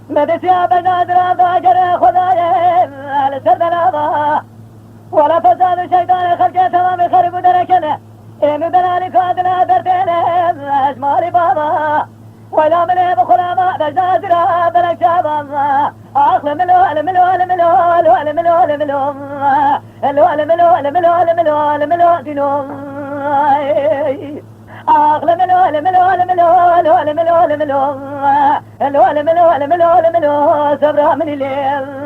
مدسيا بنادر باجر خدايا لسردنا ولا فساد الشيطان خلق تمام خرب دركنا إنه دلالك أدنى درتنا أجمالي بابا ولا من بخلما بجنازرا بلك شابا أخل ملو الملو الملو الملو الملو الملو الملو الملو الملو دينو أغلى ملو الملو الملو الملو الملو الملو الملو الملو الملو صبرا من الليل